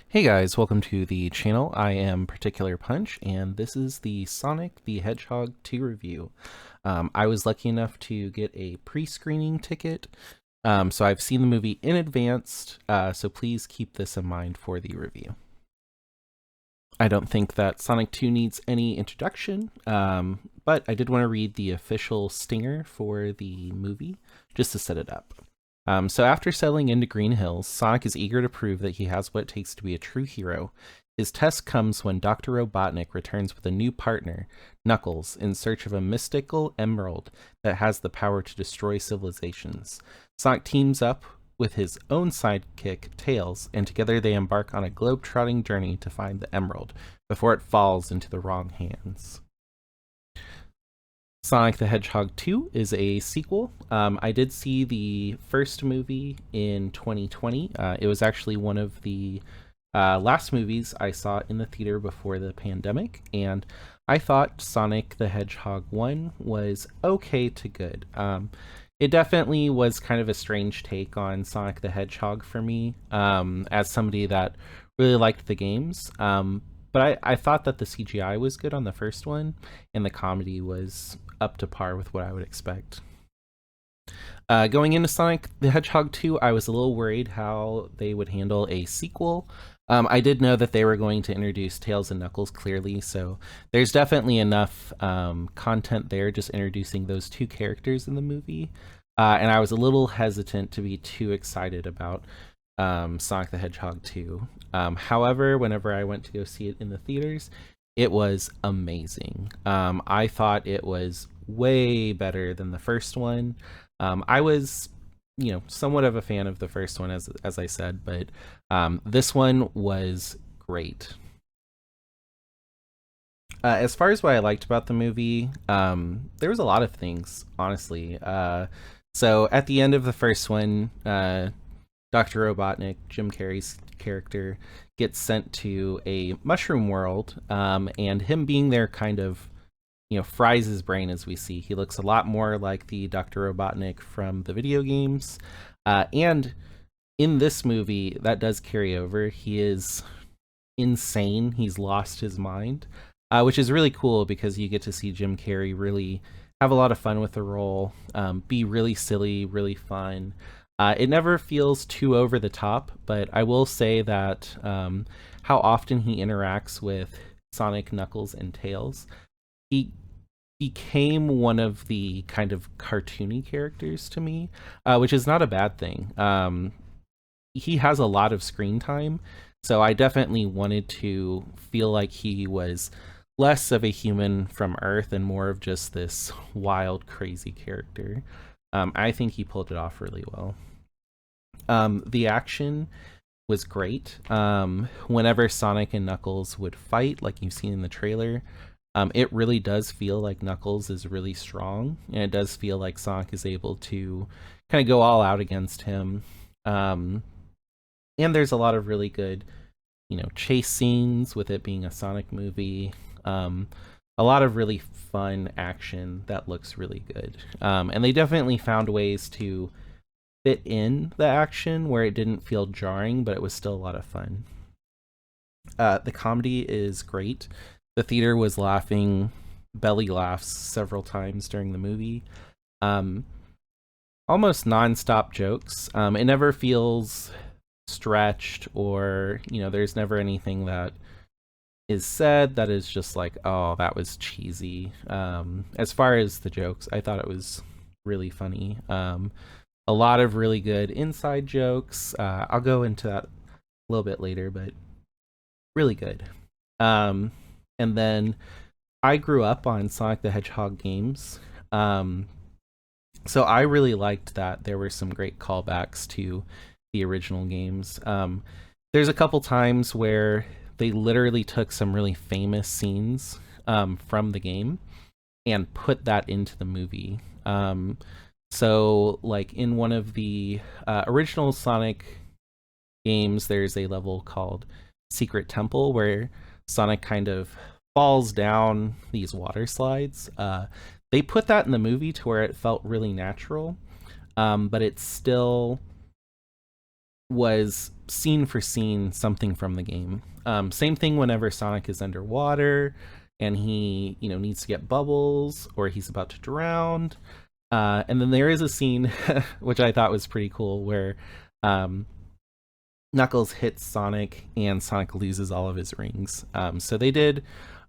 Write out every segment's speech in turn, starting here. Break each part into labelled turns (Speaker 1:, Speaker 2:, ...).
Speaker 1: Hey guys, welcome to the channel. I am Particular Punch, and this is the Sonic the Hedgehog 2 review. I was lucky enough to get a pre-screening ticket, so I've seen the movie in advance, so please keep this in mind for the review. I don't think that Sonic 2 needs any introduction, but I did want to read the official stinger for the movie, just to set it up. So after settling into Green Hills, Sonic is eager to prove that he has what it takes to be a true hero. His test comes when Dr. Robotnik returns with a new partner, Knuckles, in search of a mystical emerald that has the power to destroy civilizations. Sonic teams up with his own sidekick, Tails, and together they embark on a globe-trotting journey to find the emerald before it falls into the wrong hands. Sonic the Hedgehog 2 is a sequel. I did see the first movie in 2020. It was actually one of the last movies I saw in the theater before the pandemic, and I thought Sonic the Hedgehog 1 was okay to good. It definitely was kind of a strange take on Sonic the Hedgehog for me, as somebody that really liked the games. But I thought that the CGI was good on the first one, and the comedy was up to par with what I would expect. Going into Sonic the Hedgehog 2, I was a little worried how they would handle a sequel. I did know that they were going to introduce Tails and Knuckles clearly, so there's definitely enough content there just introducing those two characters in the movie. And I was a little hesitant to be too excited about Sonic the Hedgehog 2. However, whenever I went to go see it in the theaters, it was amazing. I thought it was way better than the first one. I was, somewhat of a fan of the first one, as I said, but this one was great. As far as what I liked about the movie, there was a lot of things, honestly. So at the end of the first one, Dr. Robotnik, Jim Carrey's character, gets sent to a mushroom world, and him being there kind of, fries his brain, as we see. He looks a lot more like the Dr. Robotnik from the video games. And in this movie, that does carry over. He is insane. He's lost his mind, which is really cool because you get to see Jim Carrey really have a lot of fun with the role, be really silly, really fun. It never feels too over the top, but I will say that how often he interacts with Sonic, Knuckles, and Tails, he became one of the kind of cartoony characters to me, which is not a bad thing. He has a lot of screen time, so I definitely wanted to feel like he was less of a human from Earth and more of just this wild, crazy character. I think he pulled it off really well. The action was great. Whenever Sonic and Knuckles would fight, like you've seen in the trailer, it really does feel like Knuckles is really strong, and it does feel like Sonic is able to kind of go all out against him. And there's a lot of really good, chase scenes with it being a Sonic movie. A lot of really fun action that looks really good. And they definitely found ways to fit in the action where it didn't feel jarring, but it was still a lot of fun. The comedy is great. The theater was laughing belly laughs several times during the movie. Almost non-stop jokes. It never feels stretched, or there's never anything that is said that is just like, oh, that was cheesy. As far as the jokes, I thought it was really funny. A lot of really good inside jokes. I'll go into that a little bit later, but really good. And then I grew up on Sonic the Hedgehog games. So I really liked that there were some great callbacks to the original games. There's a couple times where they literally took some really famous scenes from the game and put that into the movie. So, like in one of the original Sonic games, there's a level called Secret Temple where Sonic kind of falls down these water slides. They put that in the movie to where it felt really natural, but it still was scene for scene something from the game. Same thing whenever Sonic is underwater and he, needs to get bubbles or he's about to drown. And then there is a scene which I thought was pretty cool where um, Knuckles hits Sonic and Sonic loses all of his rings. So they did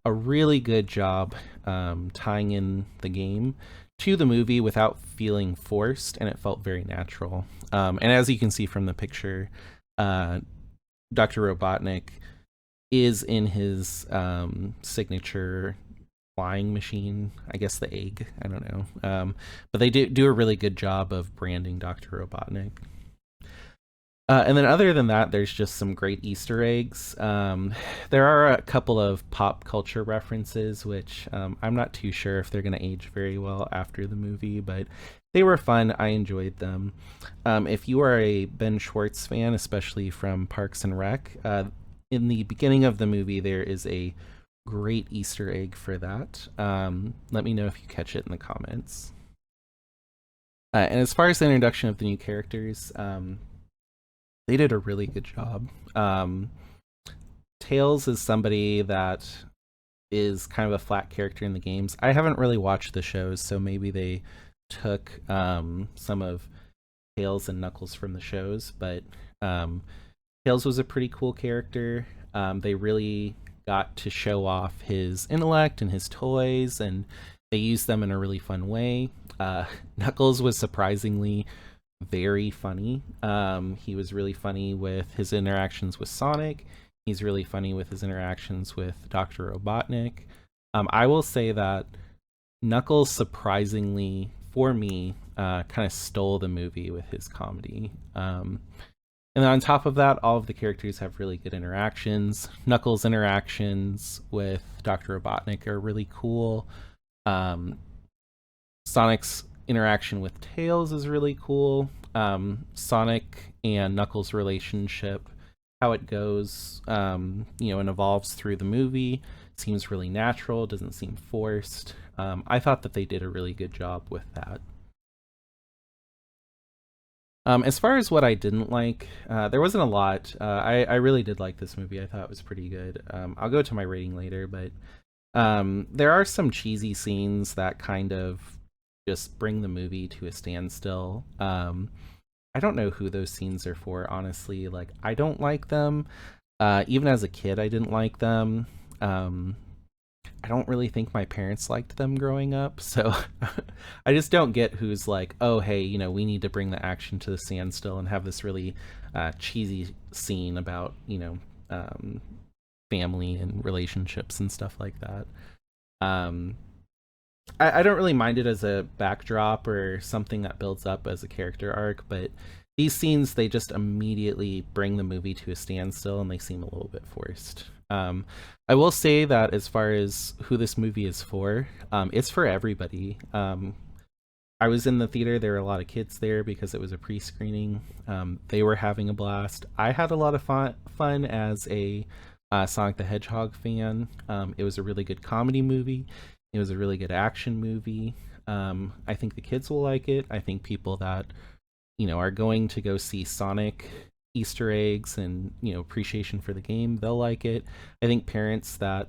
Speaker 1: a really good job tying in the game to the movie without feeling forced, and it felt very natural. And as you can see from the picture, Dr. Robotnik is in his signature flying machine, I guess the egg, I don't know. But they do a really good job of branding Dr. Robotnik. And then other than that, there's just some great Easter eggs. There are a couple of pop culture references, which I'm not too sure if they're going to age very well after the movie, but they were fun. I enjoyed them. If you are a Ben Schwartz fan, especially from Parks and Rec, in the beginning of the movie, there is a great Easter egg for that. Let me know if you catch it in the comments. And as far as the introduction of the new characters, they did a really good job. Tails is somebody that is kind of a flat character in the games. I haven't really watched the shows, so maybe they took some of Tails and Knuckles from the shows, but Tails was a pretty cool character. They really got to show off his intellect and his toys, and they used them in a really fun way. Knuckles was surprisingly very funny. He was really funny with his interactions with Sonic. He's really funny with his interactions with Dr. Robotnik. I will say that Knuckles, surprisingly, for me, kind of stole the movie with his comedy. And then on top of that, all of the characters have really good interactions. Knuckles' interactions with Dr. Robotnik are really cool. Sonic's interaction with Tails is really cool. Sonic and Knuckles' relationship, how it goes, and evolves through the movie, seems really natural, doesn't seem forced. I thought that they did a really good job with that. As far as what I didn't like, there wasn't a lot. I really did like this movie. I thought it was pretty good. I'll go to my rating later, but there are some cheesy scenes that kind of just bring the movie to a standstill. I don't know who those scenes are for, honestly. Like, I don't like them. Even as a kid, I didn't like them. I don't really think my parents liked them growing up, so I just don't get who's like, oh, hey, we need to bring the action to the standstill and have this really cheesy scene about, family and relationships and stuff like that. I don't really mind it as a backdrop or something that builds up as a character arc, but these scenes, they just immediately bring the movie to a standstill and they seem a little bit forced. I will say that as far as who this movie is for, it's for everybody. I was in the theater, there were a lot of kids there because it was a pre-screening. They were having a blast. I had a lot of fun as a Sonic the Hedgehog fan. It was a really good comedy movie. It was a really good action movie. I think the kids will like it. I think people that, are going to go see Sonic Easter eggs and, appreciation for the game, they'll like it. I think parents that,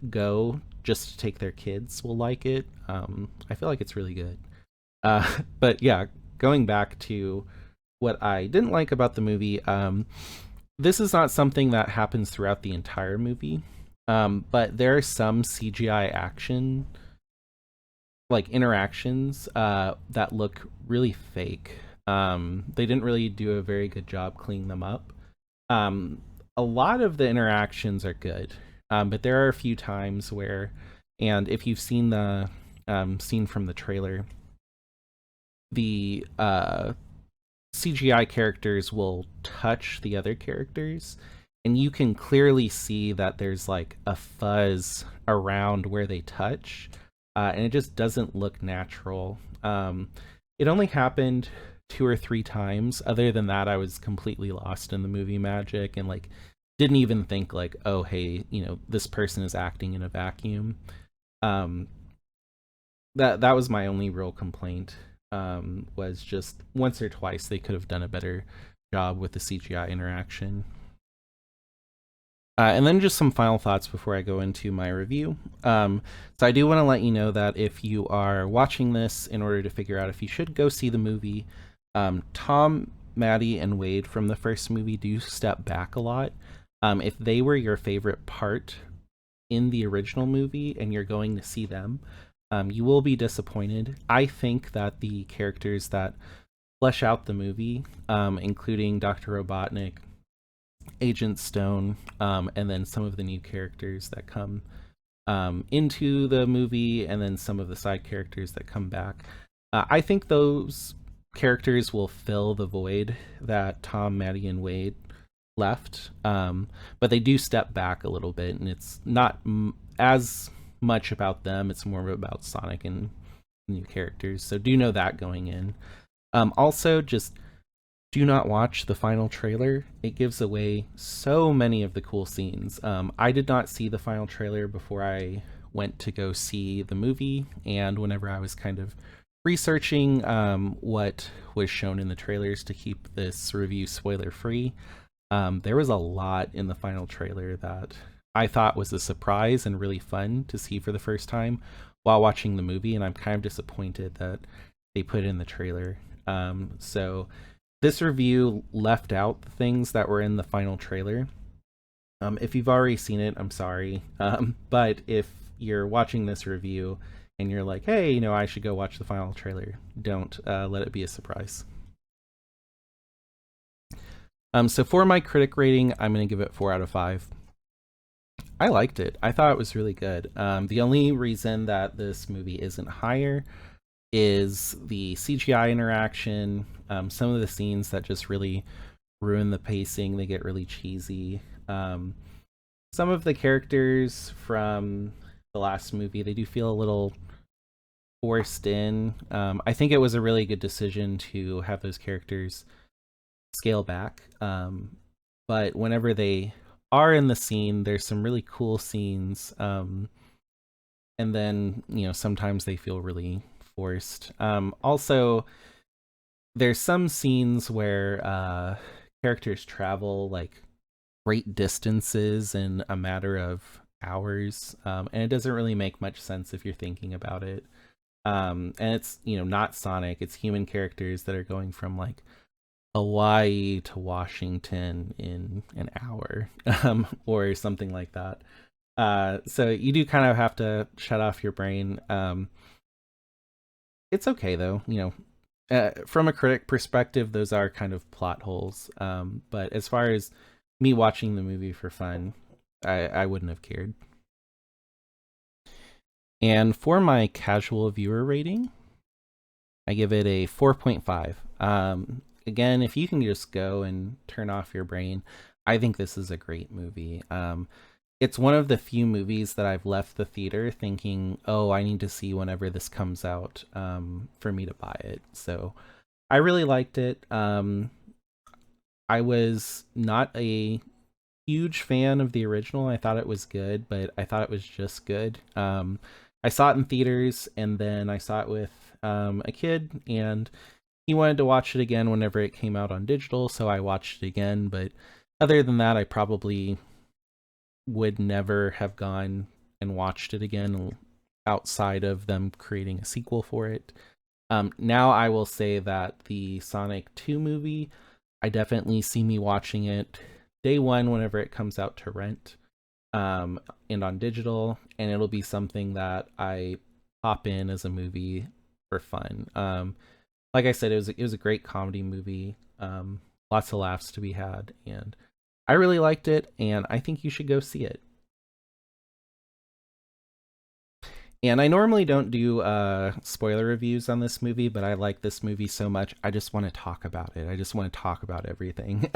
Speaker 1: go just to take their kids will like it. I feel like it's really good. But yeah, going back to what I didn't like about the movie, this is not something that happens throughout the entire movie. But there are some CGI action, like interactions, that look really fake. They didn't really do a very good job cleaning them up. A lot of the interactions are good, but there are a few times where, and if you've seen the scene from the trailer, the CGI characters will touch the other characters, and you can clearly see that there's like a fuzz around where they touch, and it just doesn't look natural. It only happened 2 or 3 times. Other than that, I was completely lost in the movie magic and like didn't even think like, oh, hey, this person is acting in a vacuum. That was my only real complaint. Was just once or twice they could have done a better job with the CGI interaction. And then just some final thoughts before I go into my review. So I do want to let you know that if you are watching this in order to figure out if you should go see the movie, Tom, Maddie, and Wade from the first movie do step back a lot. If they were your favorite part in the original movie and you're going to see them, you will be disappointed. I think that the characters that flesh out the movie, including Dr. Robotnik, Agent Stone, and then some of the new characters that come into the movie, and then some of the side characters that come back. I think those characters will fill the void that Tom, Maddie, and Wade left, but they do step back a little bit, and it's not as much about them. It's more about Sonic and new characters, so do know that going in. Also, just do not watch the final trailer. It gives away so many of the cool scenes. I did not see the final trailer before I went to go see the movie, and whenever I was kind of researching what was shown in the trailers to keep this review spoiler free, there was a lot in the final trailer that I thought was a surprise and really fun to see for the first time while watching the movie, and I'm kind of disappointed that they put in the trailer. So this review left out the things that were in the final trailer. If you've already seen it, I'm sorry. But if you're watching this review and you're like, hey, you know, I should go watch the final trailer, don't let it be a surprise. So for my critic rating, I'm going to give it 4 out of 5. I liked it. I thought it was really good. The only reason that this movie isn't higher is the CGI interaction, some of the scenes that just really ruin the pacing. They get really cheesy. Some of the characters from the last movie, they do feel a little forced in. I think it was a really good decision to have those characters scale back. But whenever they are in the scene, there's some really cool scenes. And then, you know, sometimes they feel really forced. Also, there's some scenes where characters travel like great distances in a matter of hours, and it doesn't really make much sense if you're thinking about it. And it's, you know, not Sonic, it's human characters that are going from like Hawaii to Washington in an hour, or something like that. So you do kind of have to shut off your brain. It's okay though, you know, from a critic perspective, those are kind of plot holes. But as far as me watching the movie for fun, I wouldn't have cared. And for my casual viewer rating, I give it a 4.5. Again, if you can just go and turn off your brain, I think this is a great movie. It's one of the few movies that I've left the theater thinking, oh, I need to see whenever this comes out, for me to buy it. So I really liked it. I was not a huge fan of the original. I thought it was good, but I thought it was just good. I saw it in theaters, and then I saw it with a kid, and he wanted to watch it again whenever it came out on digital, so I watched it again. But other than that, I probably would never have gone and watched it again outside of them creating a sequel for it. Now I will say that the Sonic 2 movie, I definitely see me watching it day one whenever it comes out to rent, and on digital, and it'll be something that I pop in as a movie for fun. Like I said, it was a great comedy movie, lots of laughs to be had, and I really liked it, and I think you should go see it. And I normally don't do spoiler reviews on this movie, but I like this movie so much, I just want to talk about it. I just want to talk about everything.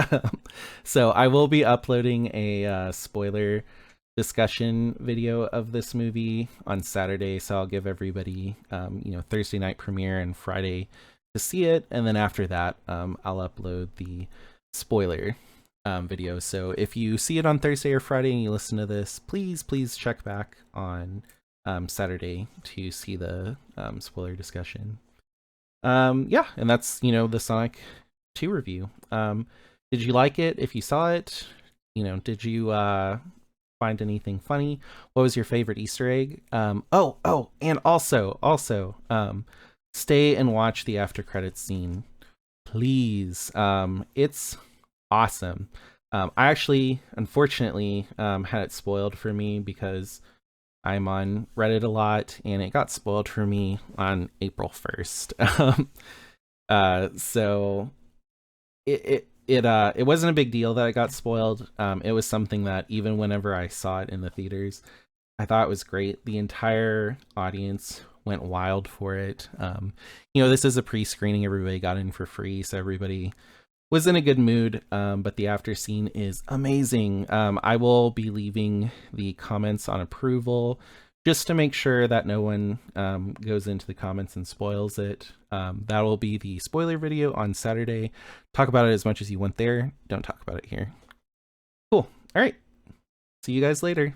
Speaker 1: So I will be uploading a spoiler discussion video of this movie on Saturday, so I'll give everybody, you know, Thursday night premiere and Friday to see it, and then after that, I'll upload the spoiler video. So if you see it on Thursday or Friday and you listen to this, please check back on Saturday to see the spoiler discussion. Yeah, and that's, you know, the Sonic to review. Did you like it? If you saw it, did you find anything funny? What was your favorite Easter egg? And also, stay and watch the after credits scene, please. It's awesome. I actually, unfortunately, had it spoiled for me because I'm on Reddit a lot, and it got spoiled for me on April 1st. So it wasn't a big deal that it got spoiled. It was something that even whenever I saw it in the theaters, I thought it was great. The entire audience went wild for it. This is a pre-screening. Everybody got in for free, so everybody was in a good mood. But the after scene is amazing. I will be leaving the comments on approval just to make sure that no one goes into the comments and spoils it. That will be the spoiler video on Saturday. Talk about it as much as you want there. Don't talk about it here. Cool. All right. See you guys later.